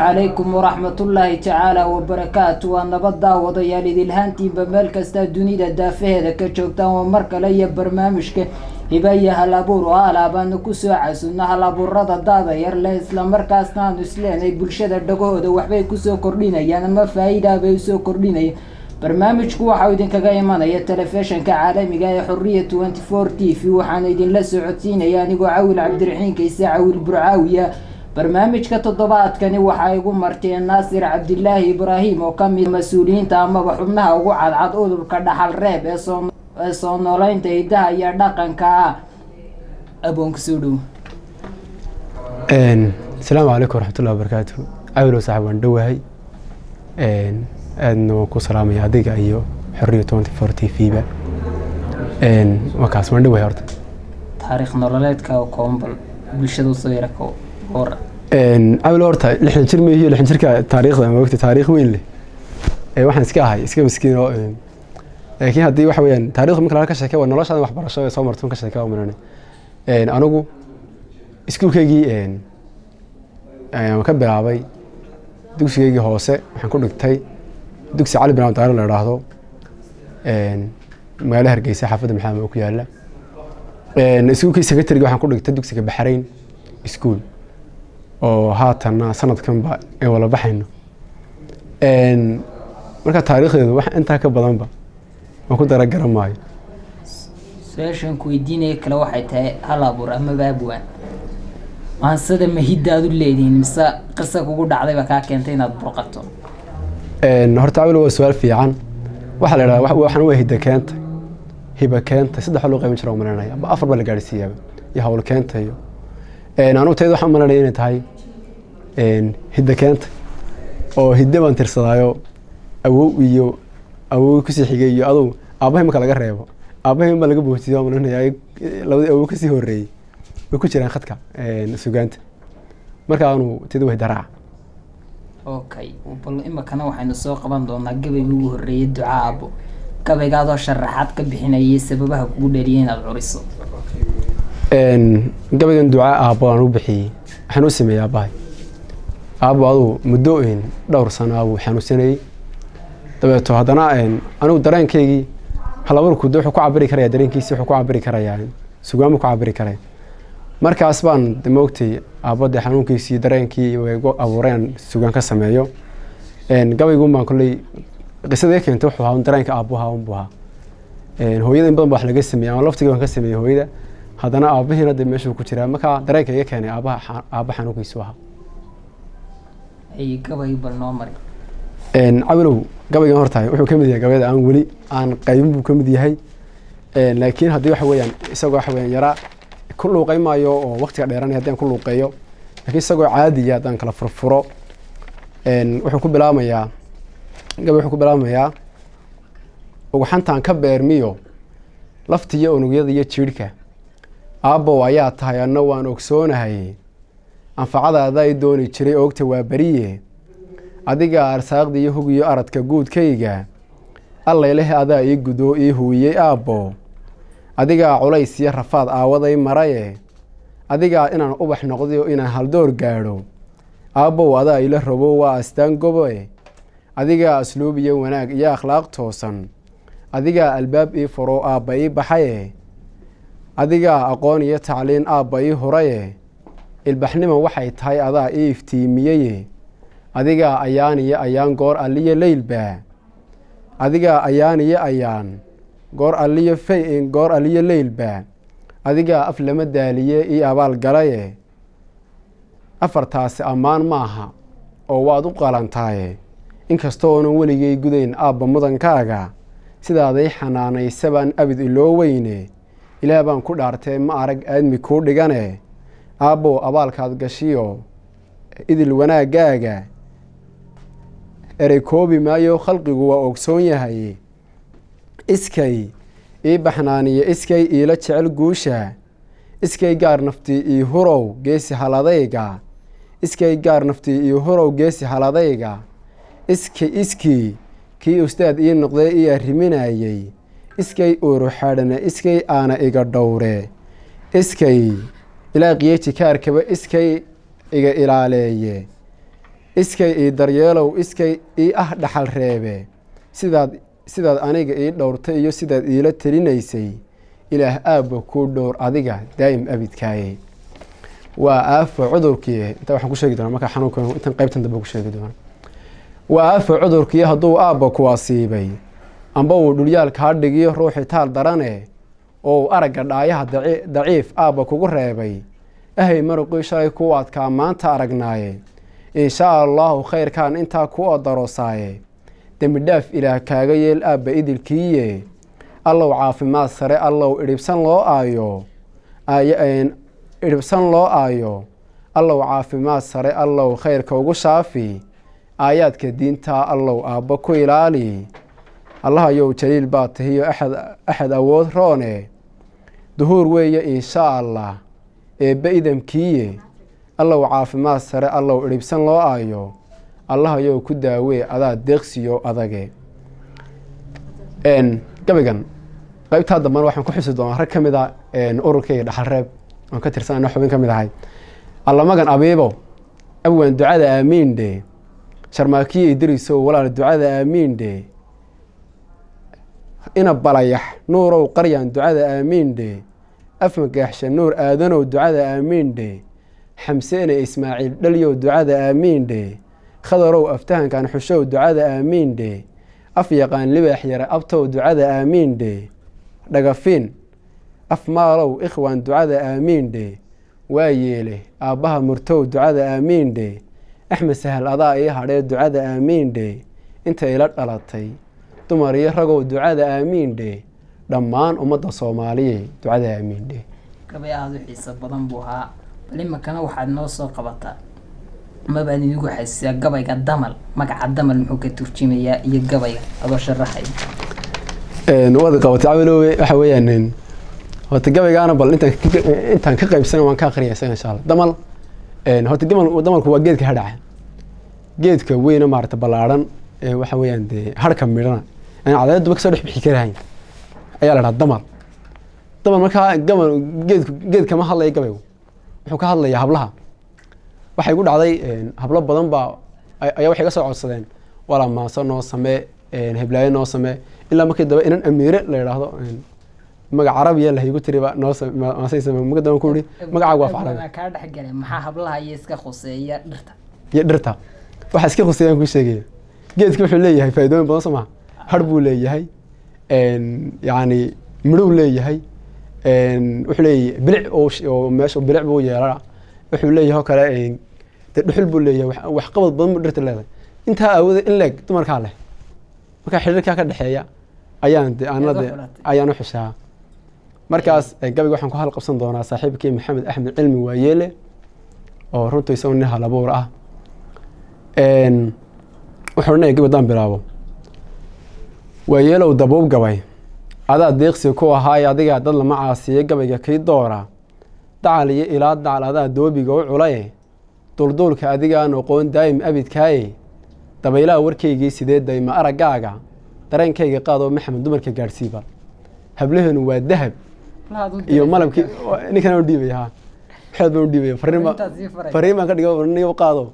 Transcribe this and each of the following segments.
عليكم ورحمة الله تعالى وبركاته ونبضا وضيال ذي الهانتي بمالك استدوني دافه ذا كجوكتا ومركا لي برنامجك هبايا هالابور وهالابان نكسو عسونا هالابور رضا دادا يرلا اسلام مركاسنا نسلين اي بلشادة دقوه دو وحباي كسو كردينا يعني ما فايدة بيسو كردينا برنامجك waxaa idin kaga imanaya telefishinka caalamiga ee Xurriya 24 TV waxaan idin la socodsiinaya anigoo Caawil Cabdiraxiin Kayse Caawil Burcaawiya barnaamijka toddobaadkani waxa igu martay Naasir Cabdillaahi Ibraahim oo kamid mas'uuliyiinta ama xubnaha ugu cadcad udurka dhaxal reeb ee soo noolaynta hidaha iyo dhaqanka aboonka suudu السلام عليكم ورحمة الله وبركاته عاول وصاحب وندوهي أنه كسرامي هذيك أيوه حرية 24 TV با وكاس وندوهي أرد تاريخ نورلات كاو كومبل بالشدو صغيرة كاو هور عاول أرد لحن شرمي هي لحن شركة تاريخ لما وقت تاريخ وين لي واحد سكاهي سكا مسكين لكن هذه واحد وين تاريخ ممكن على كشكا ونلاش هذا وحبر شوية صامرتون كشكا ومناني أنا جو اسكول كيجي مكبر عبي دوكسي كيجي هوسة حنكون نكتاي دوكسي علي بن عبد الله راهو مقاله هرقيسة حافظ محمد وكياله اسكول كي سكرتري حنكون نكتاي دوكسي كبحرين اسكول oo haatan sanadkan ba ay wala baxayno marka taariikhdeedu wax inta ka badan ba ma ku daragaramaayo سيشن كويديني كلا واحد تاي هلا بور أما بابوان ما صدق مهيدة دوليدين مسا قصة كوجود عضي بكا كنتين أطبقته هرت عملوا سؤال في عن واحد لا واحد وهيدة كانت هبة كانت صدق حلو قيمة شراء مننا يا بأفر بلا جالسية يهول كانت هيو أنا وتيجي واحد من اللي هاي هيدة كانت أو هيدة ما ترصدايو أو كسي حقيقي أدو أبوه ما كلا جرّبه أبوه ما لقى بوتيهم من هنا يعني لو أو كسي هو الرئي بكتير خدك سجنت مركا أنو تدوه درع أوكي وبالله إما كانوا وحين السوق بندون قبل يجوه الرئي الدعاء أبو قبل قاعد شرحات كبحنا يسببها كودريين العريس قبل الدعاء أبو أنا بحي حنوسمي يا باي أبو أدو مدوين دور سنة أبو حنوسني dabeeto hadana anu dareenkaygi hal abuurku wuxuu ku cabiri karaa dareenkiisa wuxuu ku cabiri karaa yani suugaamo ku cabiri karaa markaas baan moogtay aabada xanuunkiisa dareenkii way ugu abuureen suugaan ka sameeyo gabaygu ma kulay qisadii keentay wuxuu ahaa dareenka aabaha buha hooyada in badan wax laga sameeyay ama laftiga waan ka sameeyay hooyada hadana aabahina de meeshu ku jira marka dareenka iga keenay aabaha xanuunkiisa waxa ay gabay barnaamij عملوا قبل جمهور تاعي وحنا كم ذي قبل أنا ولي عن قيم وكم ذي هاي لكن هذي حويان سووا حويان يرى كله قيمة يو وقت على هدين كله قيو لكن سووا عادي يا دان كلا فرفرة وحنا كبلا ما يا قبل حنا كبلا ما يا وحنت عن كبر ميو لفتي ونقيض يشيركه أبو ويات هاي النوع نكسون هاي عن فعذا ذا يدوني تشري وقت وبريه adiga arsaaqdi iyo hugiyo aradka guudkayga alla ilaahay adaa ii gudo ii huuyay aabbo adiga culays iyo rafaad aawaday maraye adiga inaan ubax noqdo inaan hal door gaaro aabbo adaa ila rabo waa astaan goboe adiga asluub iyo wanaag iyo akhlaaq toosan adiga albaab ii furo aabba ii baxaye adiga aqoon iyo tacliin aabba ii horaye ilbaxnimo waxay tahay adaa ii iftiimiyay adiga ayaan iyo ayaan goor aliye leylba adiga ayaan iyo ayaan goor aliye fay goor aliye leylba adigaa af lama daaliye ii abaal galaye afartaasi ammaan maaha oo waad u qalantaaye inkastoo oonan weligay gudayn aabba mudankaaga sidaaday xanaanaysa baan abid iloo weyne ilaah baan ku dhaartee ma arag aadmi kuu dhigane aabbow abaalkaad gashiyo idil wanaaggaaga erey koobi maayo khalqigu waa ogsoon yahay iskay ii baxnaaniye iskay iila jecel guusha iskay gaar naftii ii hurow geesi haladayga iskay gaar naftii ii hurow geesi haladayga iskii kii ustaad ii noqdee ii arriminayey iskay uuruxadhane iskay aana iga dhowre iskay ilaaqiye jikaarkaba iskay iga ilaaleeye iskay ii daryeelow iskay ii ah dhaxal reebe sidaad aniga ii dhowrtay iyo sidaad iila telinaysay ilaah aabba kuu dhowr adiga daa'im abidkaaye waa aafo cudurkii inta waxaan ku sheegi doonaa markaa xanuunka intan qaybtan dambe ku sheegi doonaa waa aafo cudurkii hadduu aabba ku asiibay amba uu dhulyaal kaa dhigiyo ruuxii taal darane oo uu aragga dhaayaha daciif aabba kugu reebay ahay maruqii shalay kuu adkaa maanta aragnaaye inshaa allaahu khayrkaan intaa ku odarosaaye dembi dhaaf ilaah kaaga yeel aabba idilkiiye allow caafimaad sare allow idhibsan loo aayo allow caafimaad sare allow khayrka ugu shaafi aayaadka diintaa allow aabba ku ilaali allahayow jaliil baa tahiyo axad awood roone duhuur weeye inshaa allah eebbe idamkiiye allow caafimaad sare allow idhibsan loo aayo allahayow ku daawee adaa deeqsiyo adage gabaygan qaybtaa dambana waxaan ku xusi doonaa rag ka mid a ururkayga dhaxalreeb oon ka tirsanana xubin ka mid ahay allamagan abiibo abwaan ducada aamiin dhe sharmaakiyo idrisow walaal ducada aamiin dhe ina balayax nuurow qaryaan ducada aamiin dhe afmagaaxsha nuur aadanow ducada aamiin dhe xamseene ismaaciil dhalyow ducada aamiin dhe khadarow aftahankan xushow ducada aamiin dhe af yaqaan libaax yare abtow ducada aamiin dhe dhagafiin af maalow ikhwaan ducada aamiin dhe waa yeele aabbaha murtow ducada aamiin dhe axmed sahal adaa ii hadhee ducada aamiin dhe inta ila dhalatay dumar iyo ragow ducada aamiin dhe dhammaan ummadda soomaaliye ducada aamiin dhe gabay aada u xiiso badan buu ahaa bal imakana waxaad noo soo qabataa mabaad idigu xasisaa gabayga damal magaca damal muxuu ka turjumayaa iyo gabayga adoo sharaxay waad qabatay cawilowe waxa weeyaan horta gabaygaana bal intaan ka qaybsan waan ka aqriyaa isaga insha allah damal horta damalku waa geedka hadhaca geedka weyna maarata ballaaran waxa weeyaan dee harka midhana aan cadaaladduba kasoo dhex bixi karahayn ayaa la dhahaa damal markaa geedka ma hadlaya gabaygu wuxuu ka hadlayaa hablaha waxay ku dhacday hablo badan baa ayaa waxay ga soo codsadeen walaa maaso noo samee heblaayo noo samee ilaa markii daba inan amiire la yidhaahdo magac carabiya lahaygu tiriba noosay samee marka daba ku ihi magacaagu waa facarabi kaa dhexgale maxaa hablaha iyo iska khuseeya dhirta iyo dhirta waxa iska khuseeyaan kuu sheegaya geedka wuxuu leeyahay faa'iidooyin badan soo maha har buu leeyahay yacni midhow leeyahay wuxuu leeyahay bilic oo meesha bilic buu yeelaa wuxuu leeyahay oo kale dee dhuxul buu leeyahay waxqabad badan buu dhirta leedahay intaa aawooda in leeg dumarkaa leh markaa xiriirkaa ka dhexeeya ayaan u xishaa markaas gabayga waxaan ku hal qabsan doonaa saaxiibkii maxamed axmed cilmi waayeele oo runtii isagoo nin halabuur ah wuxuu dhanaya gabay daan bilaabo waayeelow dabuub gabay adaa deeqsi ku ahaaye adigaa dad lama caasiye gabayga kii doora dacal iyo ilaa dacal adaa doobiga u culaye dulduulka adigaan oqoon daa'im abidkaaye dabaylaha warkaygii sidee dayma araggaaga dareenkayga qaadoo maxamed dumarka gaadhsiiba hablaheenu waa dahab iyo malabkii ninkan u dhiibay ha xeed baan u dhiibay fariin baan ka dhigo qaado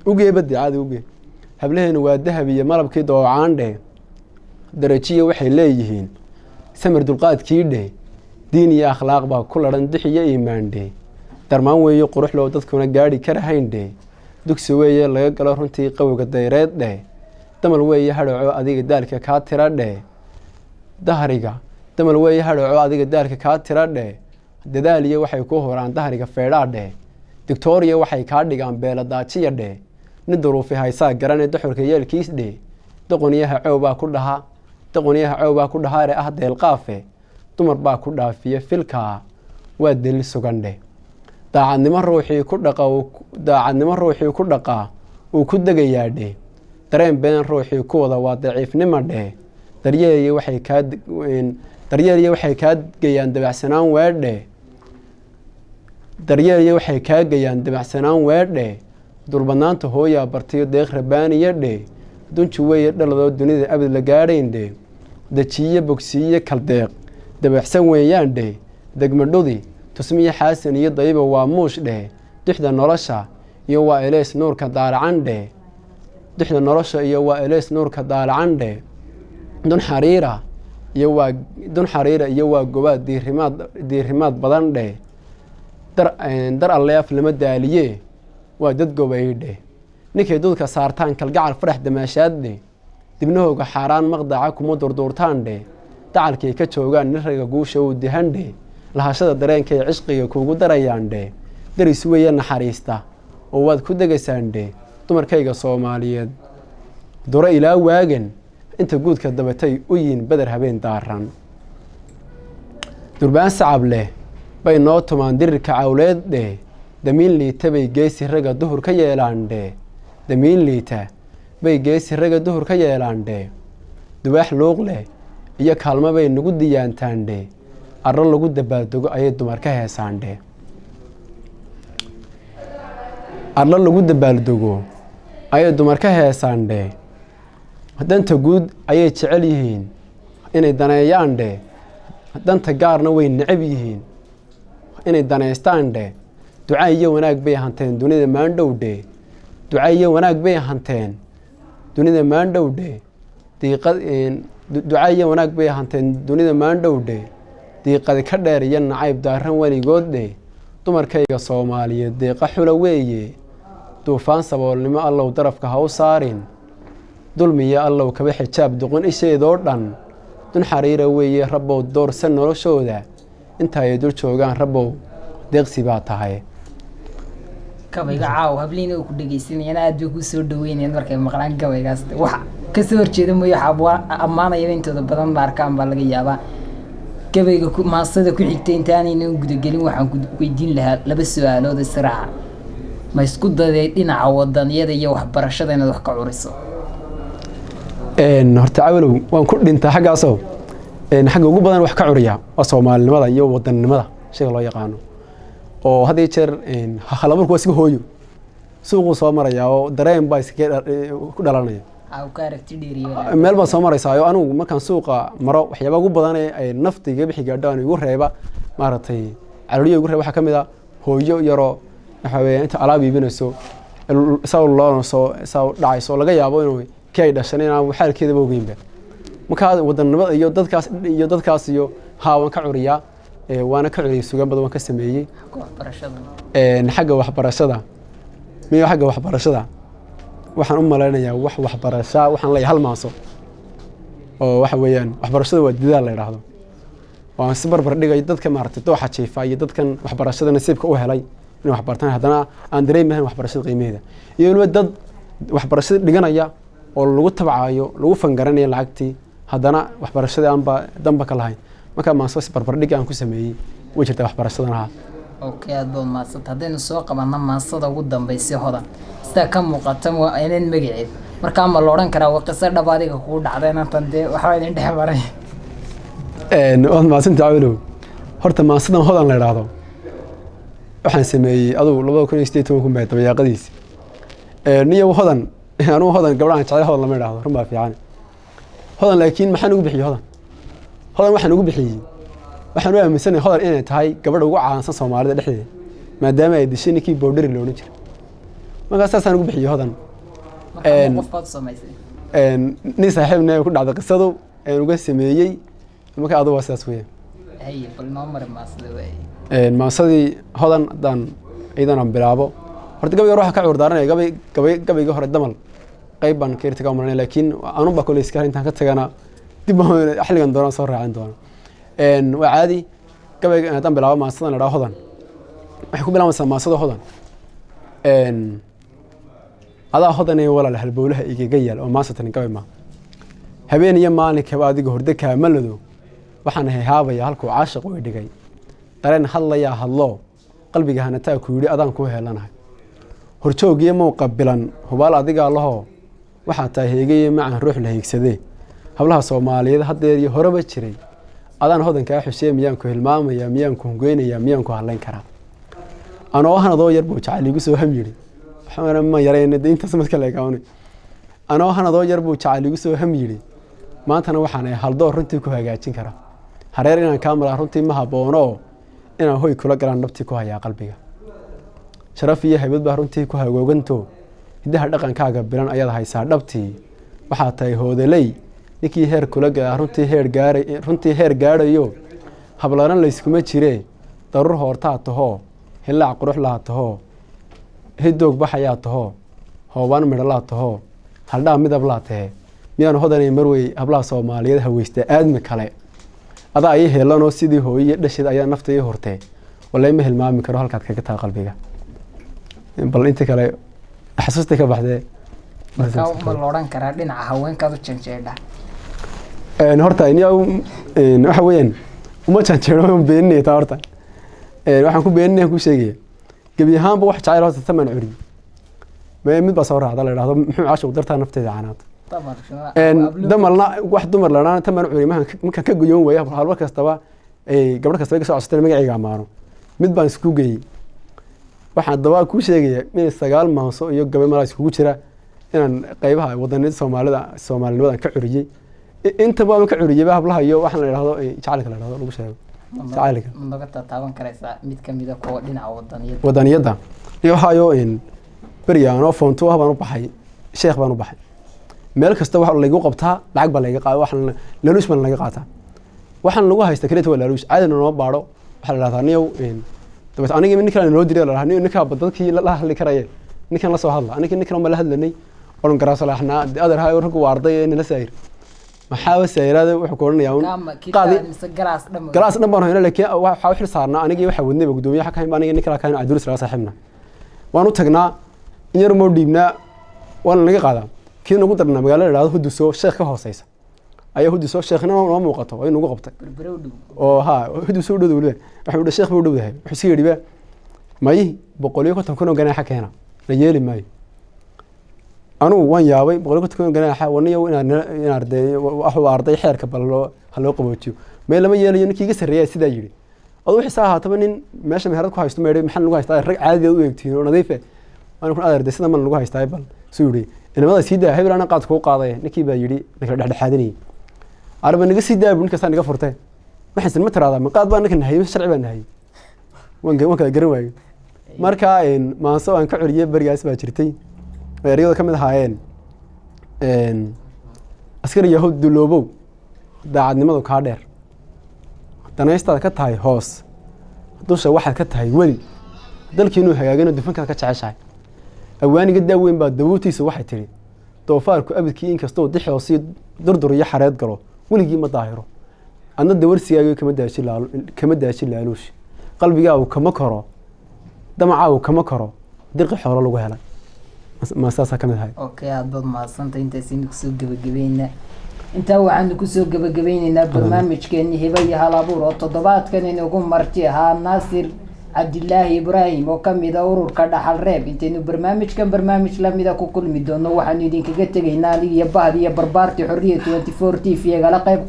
ugee badde caadi ugee hablaheenu waa dahab iyo malabkii doocaandhe darajiya waxay leeyihiin samir dulqaadkii dheh diin iyo akhlaaq baa ku ladhan dix iyo iimaandhe darmaan weeye quruxlow dadkuna gaadhi karahayn dheh dugsi weeye laga galo runtii qawowga dayreed dheh damal weeye hadhaco adiga daalka kaa tira dheh dahriga damal weeye hadhaco adiga daalka kaa tira dheh dadaaliya waxay ku horaan dahriga feedhaa dheh dictoria waxay kaa dhigaan beeladaajiya dheh nin duruufi haysaa garanay duxurka yeelkiis dheh doqoniyaha cowbaa ku dhahaa doqoniyaha cowbaa ku dhahaare ah deelqaafe dumar baa ku dhaafiya filkaa waa delil sugan dheh daacadnimo ruuxii ku dhaqaa uu ku degayaa dheh dareen been ruuxii ku wada waa daciifnimo dheh daryeeliya waxay kaa geyaan dabacsanaan weedhe daryeeliya waxay kaa geyaan dabacsanaan weedhe dulbadnaanta hooyaa bartiyo deeq rabaaniya dheh dunji weeye dhaladoo dunida abad la gaadhayn dheh dajiye bogsiiye kaldeeq dabaxsan weeyaan dheh degmadhudi tusmiye xaasan iyo dayiba waa muush dheh duxda nolosha iyo waa eleys nuurka daalacan dheh duxda nolosha iyo waa eleys nuurka daalacan dheh dun xariira iyo waa gobaad diirimaad badan dheh dar alleef lama daaliye waa dad gobay dheh ninkay dudka saartaan kalgacal farax damaashaad dheh dibnahooga xaaraan maqdaca kuma durduurtaan dheh dacalkay ka joogaan nin raga guusha uu dihan dheh lahashada dareenkay cishqiga kuugu darayaan dheh daris weeye naxariista oo waad ku degaysaan dheh dumarkayga soomaaliyeed duro ilaa waagan inta guudka dabatay u yiin beder habeen daaran durbaan sacab leh bay noo tumaan dirirka cawleed dheh damiin liita bay geesi raga duhur ka yeelaan dheh damiin liita bay geesi raga duhur ka yeelaan dheh dubaax luuq leh iyo kaalmo bay nagu diyaantaan dheh arro lagu dabaaldego ayay dumar ka heesaan dheh arro lagu dabaaldego ayay dumar ka heesaan dheh danta guud ayay jecel yihiin inay daneeyaan dheh danta gaarna way necab yihiin inay daneystaan dheh duca iyo wanaag bay hanteen dunida maandhow dheh duca iyo wanaag bay hanteen dunida maandhow dheh duca iyo wanaag bay hanteen dunida maandhow dheh diiqadi ka dheer iyo nacayb daaran weligood dheh dumarkayga soomaaliyeed deeqa xula weeye duufaan saboolnimo allow darafka ha u saarin dulmiya allow kaba xijaab duqun isheedoo dhan dun xariira weeye rabbow doorsan noloshooda inta ay dul joogaan rabbow deeqsi baa tahay gabayga caaw habliina uu ku dhageysanayaan aad bay ku soo dhaweynayaan markay maqlaan gabaygaas wax ka soo horjeeda mooyo ammaanaya intooda badan ma arkaan baa laga yaabaa gabayga maasada ku xigtay intaanayna gudagelin waxaan ku weydiin lahaa laba su'aalood israaca ma isku daday dhinaca wadaniyada iyo waxbarashada inaad wax ka curiso horta cawlow waan ku dhintaa xaggaasoo xagga ugu badan wax ka curiya waa soomaalinimada iyo wadannimada shayga loo yaqaano oo had iyo jeer halaburku waa iska hooyo suuquu soo marayaa oo dareen baa iskaga ku dhalanaya meel baan soo maraysaa oo anigu markaan suuqa maro waxyaaba ugu badan ee naftiga bixi gaadhaan igu reeba maaragtay calooliyo igu reeba waxaa ka mid ah hooyo yaroo waxa weeyaan inta alaab iibinayso isaw loonayso isaw dhacayso laga yaabo inuu kay dhashan inaan xaalkeedaba ogeynba markaa wadannimada iyo dadkaas iyo haawan ka curiyaa waana ka curiyay sugan badan waan ka sameeyey xagga waxbarashada waxaan u malaynayaa waxbarasho waxaan leeyahay hal maaso oo waxa weeyaan waxbarashada waa dadaal la yiraahdo waan si barbar dhigay dadka maartay dooxa jiifa iyo dadkan waxbarashada nasiibka u helay inay wax bartaan haddana aan dareemayn waxbarashada qiimaheeda iyo waliba dad waxbarashada dhiganaya oo lagu tabcayo lagu fangaranayo lacagtii haddana waxbarashada aanba damba ka lahayn markaa maaso si barbar dhig aan ku sameeyey way jirtaa waxbarashadana okay aad baad maasad haddaynu soo qabanna maasada ugu dambaysay hodan sidaa ka muuqata waa inaan magaceed markaa ma la odhan karaa waa qiso dhab adiga kugu dhacday inantan dee waxbaa idin dhex maray waad maadsantahay cawlow horta maasadan hodan la idhaahdo waxaan sameeyey adugu 2018 bay dabayaaqadiisi niyo hodan anugu hodan gabdhahan jecel hodan lama idhaahdo run baa fiican hodan laakiin maxaan ugu bixiyey hodan waxaan ugu bixiyey waxaan u aaminsanahay hodan inay tahay gabadha ugu caansan Soomaalida dhexdeeda maadaama ay dishay ninkii boodhari loo oran jiray markaas saasaan ugu bixiyey hodan qofkaad samaysay nin saaxiibna ku dhacday qisadu aan uga sameeyey marka aad waa saas weeyaan ay bal noo mar maasada way maasadii hodan dan ciidan bilaabo horta gabayga waxa ka curdaaranay gabayga hore damal qayb baan ka irtigaa marnay laakiin aanu ba kale iska intaan ka tagana dib xilligan doona soo raacin doona waa caadi gabayga haddaan bilaabo maasadan la dhaho hodan waxay ku bilaabaysaa maasada hodan adaa hodanay walaal halbowlaha igaga yaal oo maasatan gabay ma habeen iyo maalinkaba adiga horde kaamalado waxaan haabaya halkuu caashiq u dhigay dareen hadlayaa hadlo qalbiga hanataa ku yiri adaan ku heelanahay horjoogiye muu qabilan hubaal adiga laho waxa tahay heegay macaan ruux la heegsadee hablaha Soomaaliyeed hadeer iyo horeba jiray adaan hodanka xuseen miyaan ku hilmaamaya miyaan ku goynaya miyaan ku hadlayn karaa anoo hanadoo yar buu jacayl igu soo hamyiri waxaan ma yareeyay inta samadka la gaaway anoo hanadoo yar buu jacayl igu soo hamyiri maantana waxaan ay haldo runtii ku hagaajin karaa hareer inaan kaamara runtii ma haboono inaan hoy kula galaan nabti ku hayaa qalbiga sharaf iyo haybad baa runtii ku hagooganto hidaha dhaqankaaga bilan ayaad haysaa dhabtii waxa tahay hoodelay ninkii heer kula gaa runtii heer gaarayo hablaran la iskuma jiree darur hortaa taho hilaac qurux la taho hidoog baxaya taho hoobaan midho la taho haldhaa midab la tahay miyaan hodanay marway hablaha Soomaaliyeed haweysta aadmi kale adaa ay heelanoo sidii hooyay dhashid ayaa naftay hortay walay ma hilmaami karo halkaad kaga taa qalbiga bal inta kale xasuusta ka baxday marka ma looran karaa dhinaca haweenka u janjeedha horta waxa weeyaan uma janjeedho beeninay taa horta waxaan ku beeninay ku sheegay gabi ahaanba wax jacayl horta taman curi ma mid ba soo raacda la yiraahdo muxuu caashiq dartaa nafteeda canaad damalna wax dumar lana taman curi marka ka goyon way halba kastaba gabadh kasta ay soo codstay magacayga amaano mid baan isku geeyay waxaan dawaa ku sheegay in 9 maaso iyo gabay malaas kugu jira inaan qaybaha wadanida Soomaalida ka curiyay inta baa ka curiyay hablaha iyo waxaan la yiraahdo jacaylka la yiraahdo lagu sheego jacaylka naga taaban karaysa mid kamid ah kuwa dhinaca wadaniyada iyo hayo in bariyaano foonto baan u baxay sheekh baan u baxay meel kasta wax lagu qabtaa lacag baa laga qaadaa waxaan laaluush baan laga qaataa waxaan lagu haysta kireet wala laaluush caadina noo baaro waxa la yiraahdaa niyow dabad aniga ninka loo diray la raahniyo ninka badadkii la hadli karayeen ninkan la soo hadla aniga ninkan ma la hadlanay oran garaa salaxna adar hayo rag waarday in la saayir maxaa wasayrada wuxuu ku oranayaa qaadi galaas dhan baan hayna laakiin waxa xil saarnaa aniga waxa wadnay gudoomiyaha ka hayn aniga ninka la kaan aduris la saaxiibna waan u tagnaa in yar moo dhiibnaa waan naga qaadaa kii nagu darnaa magaalada la yiraahdo Huduso sheekh ka hooseysa ayaa Huduso sheekhna noo muuqato ay nagu qabtay oo ha Huduso u dhow leeyahay waxa uu sheekh buu dhow yahay wuxuu sii yiri may 150 kun oo ganaaxa keena la yeeli maayo anu waan yaabay 150 kun oo ganaaxa waniyo in arday wax arday xeerka bal loo qaboojiyo meel lama yeelayo ninkii iga sareeyay sida yiri adoo xisaab haataba nin meesha meherad ku haysto meeray maxan lagu haystaa rag caadi u eegtiin oo nadiif ah aan ku arday sida man lagu haystaa bal soo yiri inamada sida hebelana qaad ku qaaday ninkii baa yiri ninka dhexdhexaadinay arba naga sii daabun ka saan naga furtay maxsan ma tiraada ma qaad baa ninka nahay sharci baa nahay waan kala garan waayo marka maaso aan ka curiyay barigaas baa jirtay weeriyada kamid ahaayeen askari yahuud duloobow daacadnimadu ka dheer danaysta ka tahay hoos dusha waxa ka tahay wali dalkiinu hagaagana dufanka ka jeceshahay awaaniga daaweyn baa dawootiisa waxay tiri doofaarku abadkii in kastoo dixoo si durdur iyo xareed galo weligii ma daahiro adna dawarsigaaga kama daashi laaluush qalbigaagu kama koro damacaagu kama koro dirqi xoolo lagu helay ma saasa kamid ahay okay aad baad maasanta intaasina ku soo gabagabeynaa inta waxaan ku soo gabagabeynaa barnaamijkeeni Hibaaya Halabuur oo toddobaadkan inagu marti ahaa Naasir Cabdillaahi Ibraahim oo kamid ah ururka dhaxal reeb intaynu barnaamij lamida ku kulmi doono waxaan idinkaga tagaynaa iyo bahdi iyo barbaarti xorriyad 24 TV gala qayb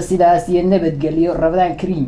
sidaas iyo nabadgelyo Ramadaan Kariim